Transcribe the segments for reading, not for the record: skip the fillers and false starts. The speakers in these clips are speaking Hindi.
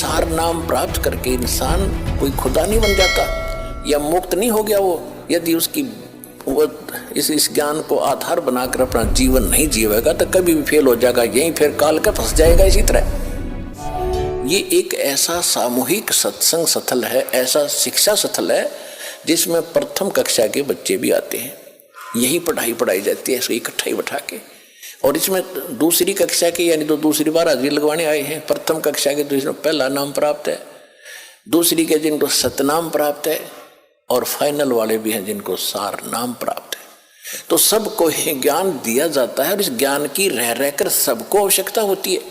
सार नाम प्राप्त करके इंसान कोई खुदा नहीं बन जाता या मुक्त नहीं हो गया वो, यदि उसकी वो इस ज्ञान को आधार बनाकर अपना जीवन नहीं जीवेगा तो कभी भी फेल हो जाएगा, यहीं फिर काल का फंस जाएगा। इसी तरह ये एक ऐसा सामूहिक सत्संग स्थल है, ऐसा शिक्षा स्थल है जिसमें प्रथम कक्षा के बच्चे भी आते हैं, यही पढ़ाई जाती है इसको इकट्ठा ही बैठा के। और इसमें दूसरी कक्षा के यानी तो दूसरी बार हाजिरी लगवाने आए हैं, प्रथम कक्षा के तो इसमें पहला नाम प्राप्त है, दूसरी के जिनको सतनाम प्राप्त है, और फाइनल वाले भी हैं जिनको सार नाम प्राप्त है। तो सबको ही ज्ञान दिया जाता है और इस ज्ञान की रह रहकर सबको आवश्यकता होती है।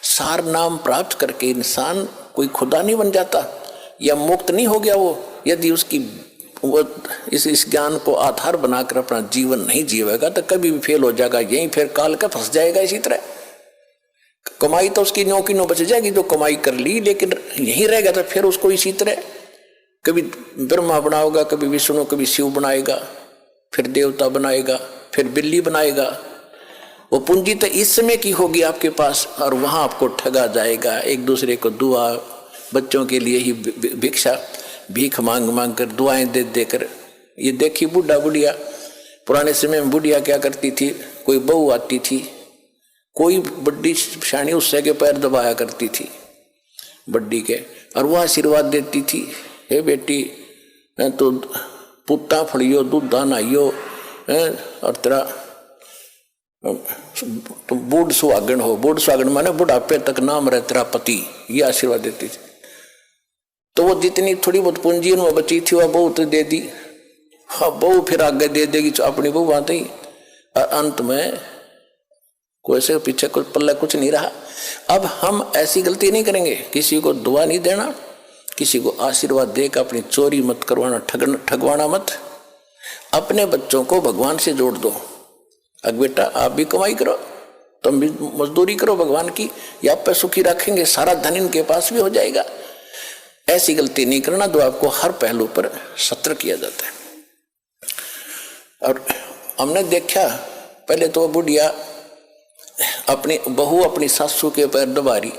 सार नाम प्राप्त करके इंसान कोई खुदा नहीं बन जाता या मुक्त नहीं हो गया वो, यदि उसकी वो इस ज्ञान को आधार बनाकर अपना जीवन नहीं जीवेगा तो कभी भी फेल हो जाएगा, यहीं फिर काल का फंस जाएगा। इसी तरह कमाई तो उसकी नो की नो बच जाएगी जो कमाई कर ली, लेकिन यहीं रह गया तो फिर उसको इसी तरह कभी ब्रह्मा बनाएगा, कभी विष्णु, कभी शिव बनाएगा, फिर देवता बनाएगा, फिर बिल्ली बनाएगा। वो पूंजी तो इस समय की होगी आपके पास और वहां आपको ठगा जाएगा। एक दूसरे को दुआ, बच्चों के लिए ही भिक्षा भीख मांग मांग कर दुआएं दे देकर, ये देखी बुढ़ा बुढ़िया, पुराने समय में बुढ़िया क्या करती थी, कोई बहू आती थी, कोई बड्डी शानी उससे के पैर दबाया करती थी बड्डी के, और वह आशीर्वाद देती थी, हे बेटी तो पुत्ता फड़ियो दूधा नहाइयो और तेरा तो बूढ़ सुहागन हो। बूढ़ सुहागन माने बुढ़ापे तक नाम रहे तेरा पति, ये आशीर्वाद देती थी। तो वो जितनी थोड़ी बहुत पूंजी उनमें बची थी वह बहू तो दे दी, हाँ बहू फिर आगे दे देगी अपनी बहू आते ही, और अंत में कोई से पीछे कुछ पल्ला कुछ नहीं रहा। अब हम ऐसी गलती नहीं करेंगे, किसी को दुआ नहीं देना, किसी को आशीर्वाद देकर अपनी चोरी मत करवाना, ठगवाना मत। अपने बच्चों को भगवान से जोड़ दो। अब बेटा आप भी कमाई करो, तुम भी मजदूरी करो भगवान की, या आप पे सुखी रखेंगे, सारा धन इनके पास भी हो जाएगा। ऐसी गलती नहीं करना जो आपको हर पहलू पर सत्र किया जाता है। और हमने देखा पहले तो बुढ़िया अपनी बहू अपनी सासू के पैर दबा रही,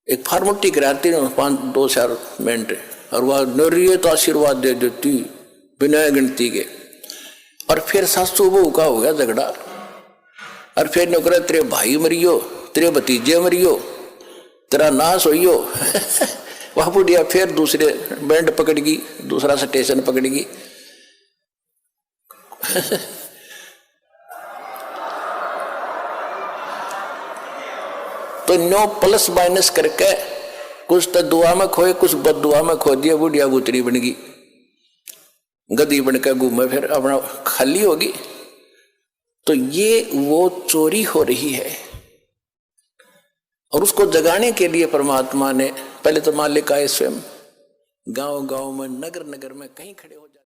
एक फार्मोटी कराती 5-2 मिनट, और वह निर्यत आशीर्वाद दे देती बिना गिनती के। और फिर सासू बहू का हो गया झगड़ा, और फिर नौकरा तेरे भाई मरियो, तेरे भतीजे मरियो, तेरा नाश होइयो। वह बुढ़िया फिर दूसरे बैंड पकड़गी, दूसरा स्टेशन पकड़गी। तो 9 प्लस माइनस करके कुछ तो दुआ में खोए, कुछ बद दुआ में खो दिया, बुढ़िया गुतरी बन गई, गधी बनकर घूमे फिर अपना खाली होगी। तो ये वो चोरी हो रही है, और उसको जगाने के लिए परमात्मा ने पहले तो मालिक आए स्वयं, गांव गांव में, नगर नगर में कहीं खड़े हो